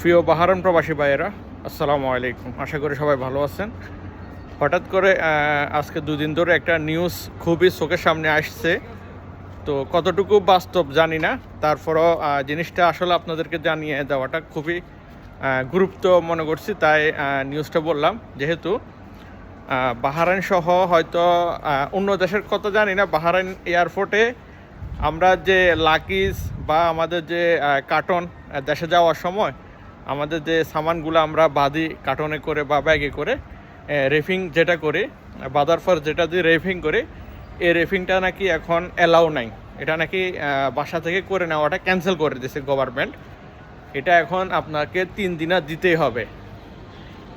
প্রিয় বাহারান প্রবাসী ভাইয়েরা, আসসালামু আলাইকুম। আশা করি সবাই ভালো আছেন। হঠাৎ করে আজকে দুদিন ধরে একটা নিউজ খুবই চোখের সামনে আসছে, তো কতটুকু বাস্তব জানি না, তারপরও জিনিসটা আসলে আপনাদেরকে জানিয়ে দেওয়াটা খুবই গুরুত্ব মনে করছি, তাই নিউজটা বললাম। যেহেতু বাহারাইন সহ হয়তো অন্য দেশের কথা জানি না, বাহারাইন এয়ারপোর্টে আমরা যে লাকিজ বা আমাদের যে কার্টন দেশে যাওয়ার সময় আমাদের যে সামানগুলো আমরা বাঁধি কার্টনে করে বা ব্যাগে করে, রেফিং যেটা করে বাঁধার পর যেটা দিয়ে রেফিং করে, এই রেফিংটা নাকি এখন অ্যালাউ নাই। এটা নাকি বাসা থেকে করে নেওয়াটা ক্যান্সেল করে দিয়েছে গভর্নমেন্ট। এটা এখন আপনাকে 3 দিন দিতেই হবে।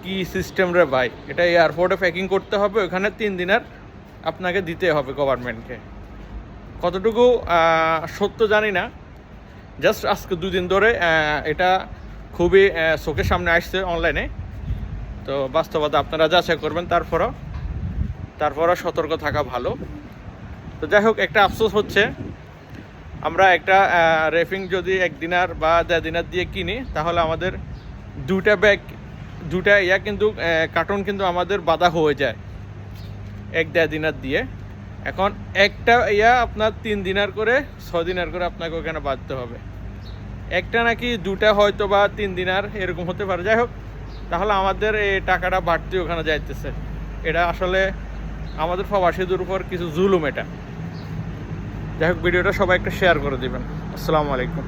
কি সিস্টেম রে ভাই! এটা এয়ারপোর্টে প্যাকিং করতে হবে, ওখানে 3 দিনের আপনাকে দিতে হবে গভর্নমেন্টকে। কতটুকু সত্য জানি না, জাস্ট আজকে 2 দিন ধরে এটা খুবই চোখের সামনে আসছে অনলাইনে। তো বাস্তবতা আপনারা যাচাই করবেন, তারপরও সতর্ক থাকা ভালো। তো যাই হোক, একটা আফসোস হচ্ছে, আমরা একটা রেফিং যদি 1 দিনার বা 1.5 দিনার দিয়ে কিনি, তাহলে আমাদের 2টা ব্যাগ 2টা কিন্তু কার্টন কিন্তু আমাদের বাধা হয়ে যায় 1-1.5 দিনার দিয়ে। এখন একটা আপনার 3 দিনার করে 6 দিনার করে আপনাকে ওখানে বাঁধতে হবে। একটা নাকি 2টা হয়তো বা 3 দিনার এরকম হতে পারে। যাই হোক, তাহলে আমাদের এই টাকাটা বাড়তি ওখানে যাইতেছে। এটা আসলে আমাদের প্রবাসীদের উপর কিছু জুলুম এটা। যাই হোক, ভিডিওটা সবাই একটা শেয়ার করে দিবেন। আসসালামু আলাইকুম।